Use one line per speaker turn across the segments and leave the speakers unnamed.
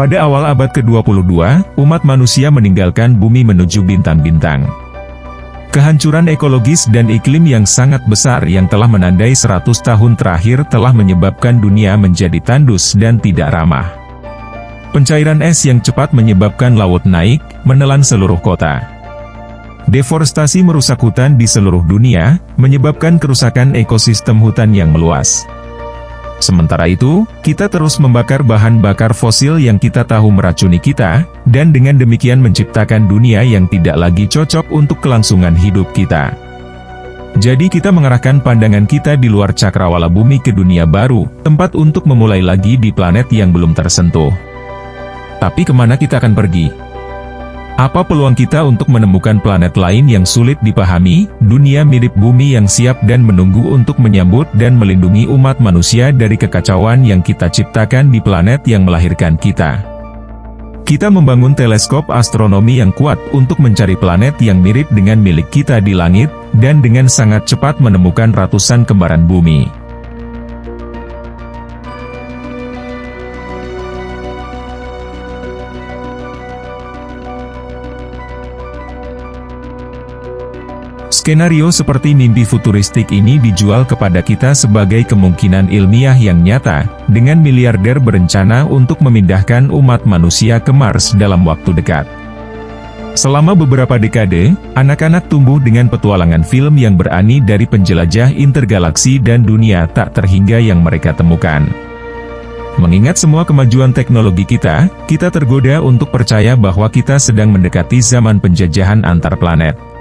Pada awal abad ke-22, umat manusia meninggalkan bumi menuju bintang-bintang. Kehancuran ekologis dan iklim yang sangat besar yang telah menandai 100 tahun terakhir telah menyebabkan dunia menjadi tandus dan tidak ramah. Pencairan es yang cepat menyebabkan laut naik, menelan seluruh kota. Deforestasi merusak hutan di seluruh dunia, menyebabkan kerusakan ekosistem hutan yang meluas. Sementara itu, kita terus membakar bahan bakar fosil yang kita tahu meracuni kita, dan dengan demikian menciptakan dunia yang tidak lagi cocok untuk kelangsungan hidup kita. Jadi kita mengarahkan pandangan kita di luar cakrawala bumi ke dunia baru, tempat untuk memulai lagi di planet yang belum tersentuh. Tapi kemana kita akan pergi? Apa peluang kita untuk menemukan planet lain yang sulit dipahami, dunia mirip bumi yang siap dan menunggu untuk menyambut dan melindungi umat manusia dari kekacauan yang kita ciptakan di planet yang melahirkan kita? Kita membangun teleskop astronomi yang kuat untuk mencari planet yang mirip dengan milik kita di langit, dan dengan sangat cepat menemukan ratusan kembaran bumi. Skenario seperti mimpi futuristik ini dijual kepada kita sebagai kemungkinan ilmiah yang nyata, dengan miliarder berencana untuk memindahkan umat manusia ke Mars dalam waktu dekat. Selama beberapa dekade, anak-anak tumbuh dengan petualangan film yang berani dari penjelajah intergalaksi dan dunia tak terhingga yang mereka temukan. Mengingat semua kemajuan teknologi kita tergoda untuk percaya bahwa kita sedang mendekati zaman penjajahan antar planet.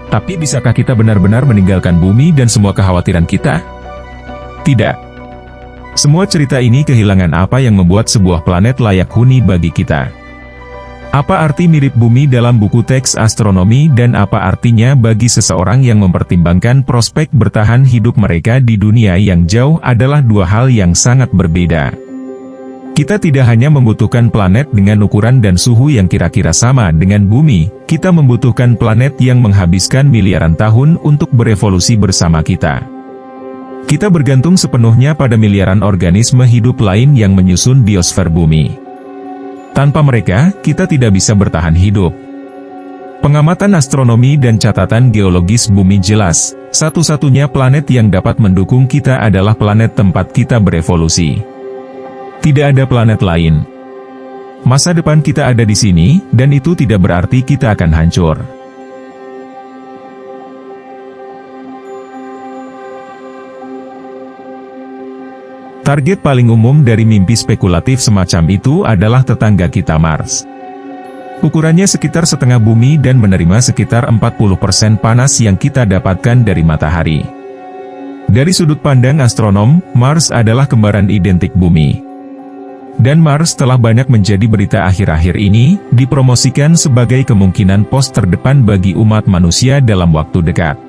Tapi bisakah kita benar-benar meninggalkan bumi dan semua kekhawatiran kita? Tidak. Semua cerita ini kehilangan apa yang membuat sebuah planet layak huni bagi kita. Apa arti mirip bumi dalam buku teks astronomi dan apa artinya bagi seseorang yang mempertimbangkan prospek bertahan hidup mereka di dunia yang jauh adalah dua hal yang sangat berbeda. Kita tidak hanya membutuhkan planet dengan ukuran dan suhu yang kira-kira sama dengan bumi, kita membutuhkan planet yang menghabiskan miliaran tahun untuk berevolusi bersama kita. Kita bergantung sepenuhnya pada miliaran organisme hidup lain yang menyusun biosfer bumi. Tanpa mereka, kita tidak bisa bertahan hidup. Pengamatan astronomi dan catatan geologis bumi jelas, satu-satunya planet yang dapat mendukung kita adalah planet tempat kita berevolusi. Tidak ada planet lain. Masa depan kita ada di sini, dan itu tidak berarti kita akan hancur. Target paling umum dari mimpi spekulatif semacam itu adalah tetangga kita Mars. Ukurannya sekitar setengah bumi dan menerima sekitar 40% panas yang kita dapatkan dari matahari. Dari sudut pandang astronom, Mars adalah kembaran identik bumi. Dan Mars telah banyak menjadi berita akhir-akhir ini, dipromosikan sebagai kemungkinan pos terdepan bagi umat manusia dalam waktu dekat.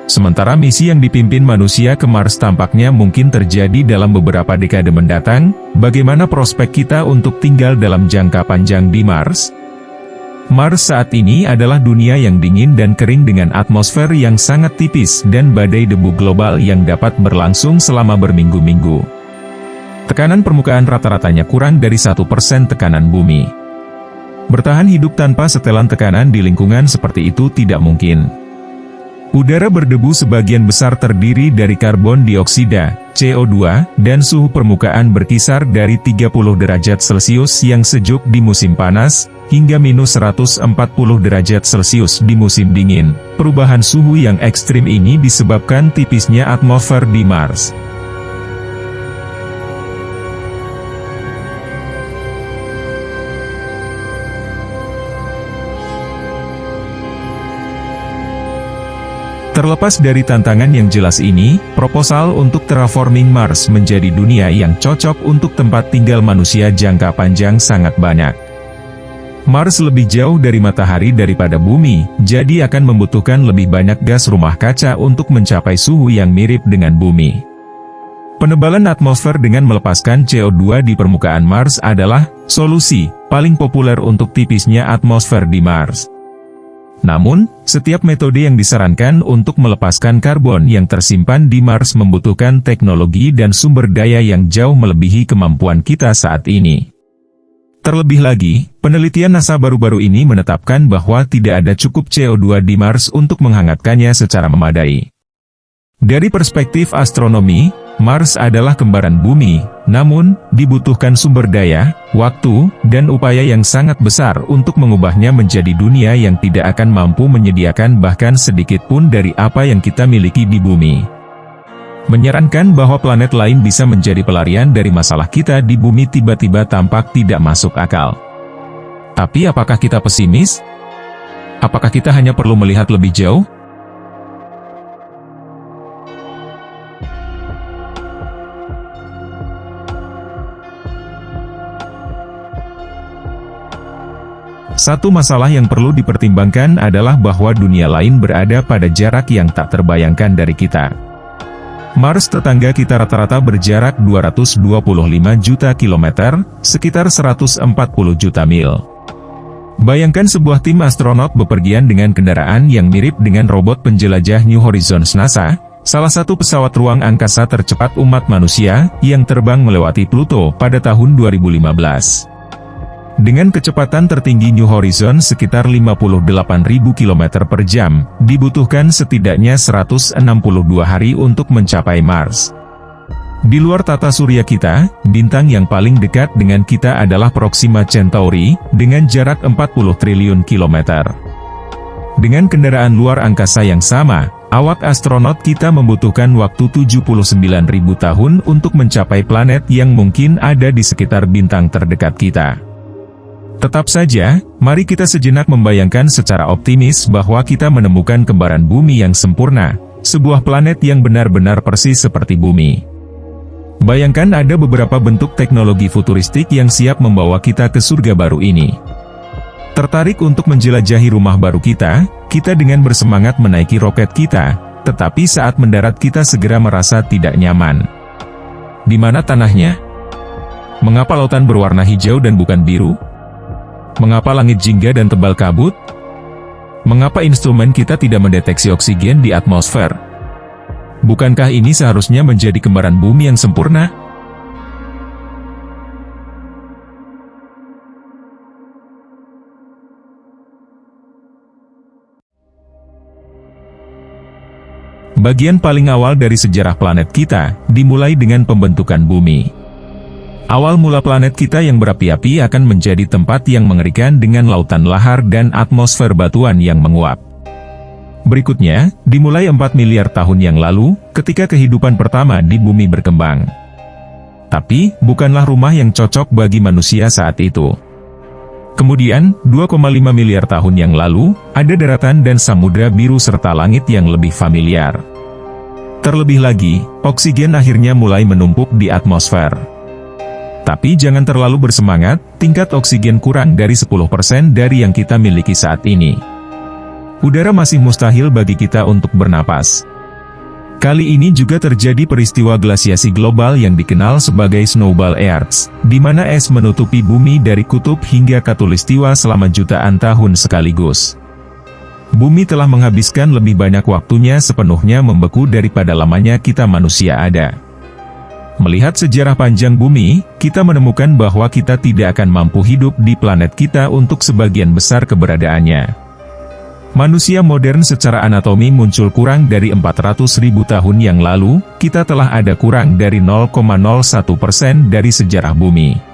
Sementara misi yang dipimpin manusia ke Mars tampaknya mungkin terjadi dalam beberapa dekade mendatang, bagaimana prospek kita untuk tinggal dalam jangka panjang di Mars? Mars saat ini adalah dunia yang dingin dan kering dengan atmosfer yang sangat tipis dan badai debu global yang dapat berlangsung selama berminggu-minggu. Tekanan permukaan rata-ratanya kurang dari 1% tekanan bumi. Bertahan hidup tanpa setelan tekanan di lingkungan seperti itu tidak mungkin. Udara berdebu sebagian besar terdiri dari karbon dioksida, CO2, dan suhu permukaan berkisar dari 30 derajat Celcius yang sejuk di musim panas, hingga minus 140 derajat Celcius di musim dingin. Perubahan suhu yang ekstrim ini disebabkan tipisnya atmosfer di Mars. Terlepas dari tantangan yang jelas ini, proposal untuk terraforming Mars menjadi dunia yang cocok untuk tempat tinggal manusia jangka panjang sangat banyak. Mars lebih jauh dari matahari daripada bumi, jadi akan membutuhkan lebih banyak gas rumah kaca untuk mencapai suhu yang mirip dengan bumi. Penebalan atmosfer dengan melepaskan CO2 di permukaan Mars adalah solusi paling populer untuk tipisnya atmosfer di Mars. Namun, setiap metode yang disarankan untuk melepaskan karbon yang tersimpan di Mars membutuhkan teknologi dan sumber daya yang jauh melebihi kemampuan kita saat ini. Terlebih lagi, penelitian NASA baru-baru ini menetapkan bahwa tidak ada cukup CO2 di Mars untuk menghangatkannya secara memadai. Dari perspektif astronomi, Mars adalah kembaran bumi, namun, dibutuhkan sumber daya, waktu, dan upaya yang sangat besar untuk mengubahnya menjadi dunia yang tidak akan mampu menyediakan bahkan sedikit pun dari apa yang kita miliki di bumi. Menyarankan bahwa planet lain bisa menjadi pelarian dari masalah kita di bumi tiba-tiba tampak tidak masuk akal. Tapi apakah kita pesimis? Apakah kita hanya perlu melihat lebih jauh? Satu masalah yang perlu dipertimbangkan adalah bahwa dunia lain berada pada jarak yang tak terbayangkan dari kita. Mars tetangga kita rata-rata berjarak 225 juta kilometer, sekitar 140 juta mil. Bayangkan sebuah tim astronot bepergian dengan kendaraan yang mirip dengan robot penjelajah New Horizons NASA, salah satu pesawat ruang angkasa tercepat umat manusia, yang terbang melewati Pluto pada tahun 2015. Dengan kecepatan tertinggi New Horizons sekitar 58.000 km per jam, dibutuhkan setidaknya 162 hari untuk mencapai Mars. Di luar tata surya kita, bintang yang paling dekat dengan kita adalah Proxima Centauri, dengan jarak 40 triliun kilometer. Dengan kendaraan luar angkasa yang sama, awak astronot kita membutuhkan waktu 79.000 tahun untuk mencapai planet yang mungkin ada di sekitar bintang terdekat kita. Tetap saja, mari kita sejenak membayangkan secara optimis bahwa kita menemukan kembaran bumi yang sempurna, sebuah planet yang benar-benar persis seperti bumi. Bayangkan ada beberapa bentuk teknologi futuristik yang siap membawa kita ke surga baru ini. Tertarik untuk menjelajahi rumah baru kita dengan bersemangat menaiki roket kita, tetapi saat mendarat kita segera merasa tidak nyaman. Di mana tanahnya? Mengapa lautan berwarna hijau dan bukan biru? Mengapa langit jingga dan tebal kabut? Mengapa instrumen kita tidak mendeteksi oksigen di atmosfer? Bukankah ini seharusnya menjadi kembaran bumi yang sempurna? Bagian paling awal dari sejarah planet kita, dimulai dengan pembentukan bumi. Awal mula planet kita yang berapi-api akan menjadi tempat yang mengerikan dengan lautan lahar dan atmosfer batuan yang menguap. Berikutnya, dimulai 4 miliar tahun yang lalu, ketika kehidupan pertama di bumi berkembang. Tapi, bukanlah rumah yang cocok bagi manusia saat itu. Kemudian, 2,5 miliar tahun yang lalu, ada daratan dan samudra biru serta langit yang lebih familiar. Terlebih lagi, oksigen akhirnya mulai menumpuk di atmosfer. Tapi jangan terlalu bersemangat, tingkat oksigen kurang dari 10% dari yang kita miliki saat ini. Udara masih mustahil bagi kita untuk bernapas. Kali ini juga terjadi peristiwa glasiasi global yang dikenal sebagai Snowball Earth, di mana es menutupi bumi dari kutub hingga khatulistiwa selama jutaan tahun sekaligus. Bumi telah menghabiskan lebih banyak waktunya sepenuhnya membeku daripada lamanya kita manusia ada. Melihat sejarah panjang bumi, kita menemukan bahwa kita tidak akan mampu hidup di planet kita untuk sebagian besar keberadaannya. Manusia modern secara anatomi muncul kurang dari 400.000 tahun yang lalu, kita telah ada kurang dari 0,01% dari sejarah bumi.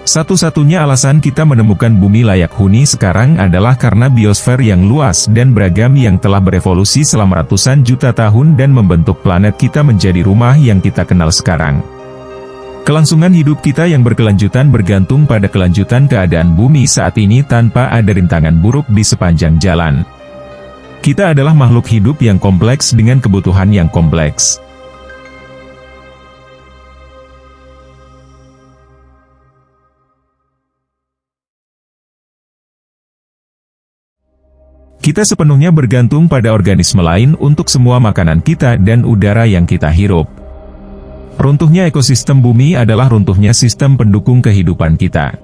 Satu-satunya alasan kita menemukan bumi layak huni sekarang adalah karena biosfer yang luas dan beragam yang telah berevolusi selama ratusan juta tahun dan membentuk planet kita menjadi rumah yang kita kenal sekarang. Kelangsungan hidup kita yang berkelanjutan bergantung pada kelanjutan keadaan bumi saat ini tanpa ada rintangan buruk di sepanjang jalan. Kita adalah makhluk hidup yang kompleks dengan kebutuhan yang kompleks. Kita sepenuhnya bergantung pada organisme lain untuk semua makanan kita dan udara yang kita hirup. Runtuhnya ekosistem bumi adalah runtuhnya sistem pendukung kehidupan kita.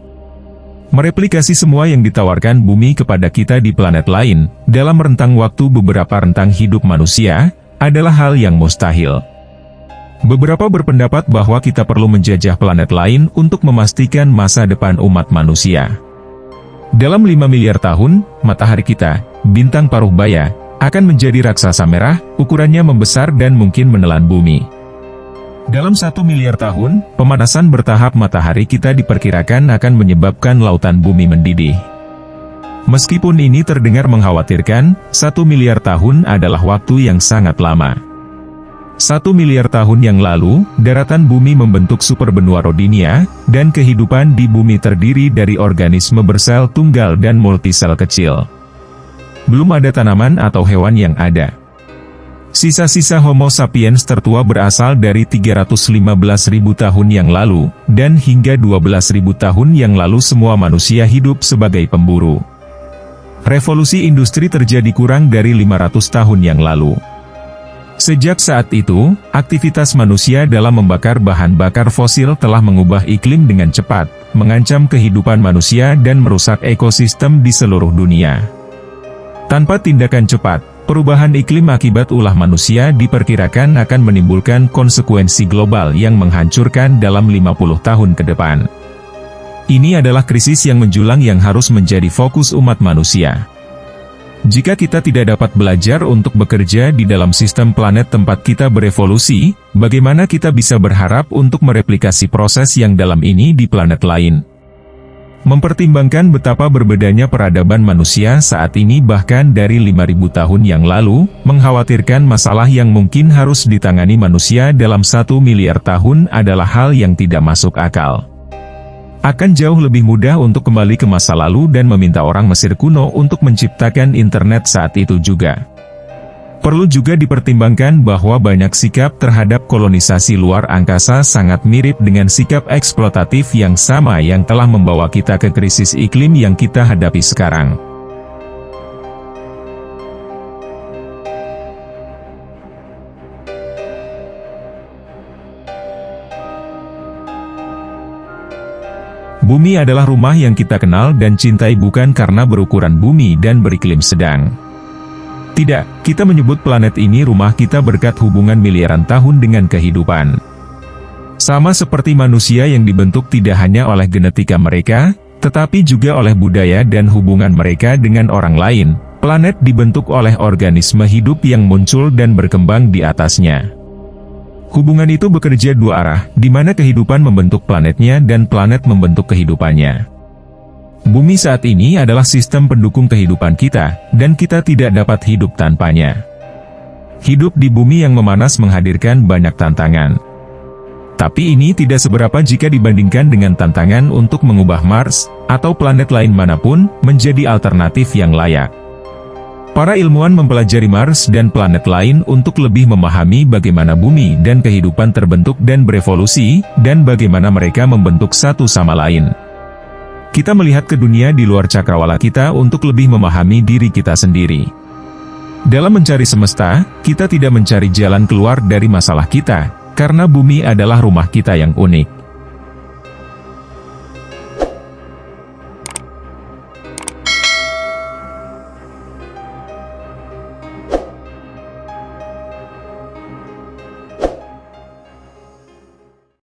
Mereplikasi semua yang ditawarkan bumi kepada kita di planet lain, dalam rentang waktu beberapa rentang hidup manusia, adalah hal yang mustahil. Beberapa berpendapat bahwa kita perlu menjajah planet lain untuk memastikan masa depan umat manusia. Dalam 5 miliar tahun, matahari kita, bintang paruh baya, akan menjadi raksasa merah, ukurannya membesar dan mungkin menelan bumi. Dalam 1 miliar tahun, pemanasan bertahap matahari kita diperkirakan akan menyebabkan lautan bumi mendidih. Meskipun ini terdengar mengkhawatirkan, 1 miliar tahun adalah waktu yang sangat lama. 1 miliar tahun yang lalu, daratan bumi membentuk superbenua Rodinia, dan kehidupan di bumi terdiri dari organisme bersel tunggal dan multisel kecil. Belum ada tanaman atau hewan yang ada. Sisa-sisa Homo sapiens tertua berasal dari 315.000 tahun yang lalu, dan hingga 12.000 tahun yang lalu semua manusia hidup sebagai pemburu. Revolusi industri terjadi kurang dari 500 tahun yang lalu. Sejak saat itu, aktivitas manusia dalam membakar bahan bakar fosil telah mengubah iklim dengan cepat, mengancam kehidupan manusia dan merusak ekosistem di seluruh dunia. Tanpa tindakan cepat, perubahan iklim akibat ulah manusia diperkirakan akan menimbulkan konsekuensi global yang menghancurkan dalam 50 tahun ke depan. Ini adalah krisis yang menjulang yang harus menjadi fokus umat manusia. Jika kita tidak dapat belajar untuk bekerja di dalam sistem planet tempat kita berevolusi, bagaimana kita bisa berharap untuk mereplikasi proses yang dalam ini di planet lain? Mempertimbangkan betapa berbedanya peradaban manusia saat ini bahkan dari 5.000 tahun yang lalu, mengkhawatirkan masalah yang mungkin harus ditangani manusia dalam 1 miliar tahun adalah hal yang tidak masuk akal. Akan jauh lebih mudah untuk kembali ke masa lalu dan meminta orang Mesir kuno untuk menciptakan internet saat itu juga. Perlu juga dipertimbangkan bahwa banyak sikap terhadap kolonisasi luar angkasa sangat mirip dengan sikap eksploitatif yang sama yang telah membawa kita ke krisis iklim yang kita hadapi sekarang. Bumi adalah rumah yang kita kenal dan cintai bukan karena berukuran bumi dan beriklim sedang. Tidak, kita menyebut planet ini rumah kita berkat hubungan miliaran tahun dengan kehidupan. Sama seperti manusia yang dibentuk tidak hanya oleh genetika mereka, tetapi juga oleh budaya dan hubungan mereka dengan orang lain, planet dibentuk oleh organisme hidup yang muncul dan berkembang di atasnya. Hubungan itu bekerja dua arah, di mana kehidupan membentuk planetnya dan planet membentuk kehidupannya. Bumi saat ini adalah sistem pendukung kehidupan kita, dan kita tidak dapat hidup tanpanya. Hidup di bumi yang memanas menghadirkan banyak tantangan. Tapi ini tidak seberapa jika dibandingkan dengan tantangan untuk mengubah Mars, atau planet lain manapun, menjadi alternatif yang layak. Para ilmuwan mempelajari Mars dan planet lain untuk lebih memahami bagaimana bumi dan kehidupan terbentuk dan berevolusi, dan bagaimana mereka membentuk satu sama lain. Kita melihat ke dunia di luar cakrawala kita untuk lebih memahami diri kita sendiri. Dalam mencari semesta, kita tidak mencari jalan keluar dari masalah kita, karena bumi adalah rumah kita yang unik.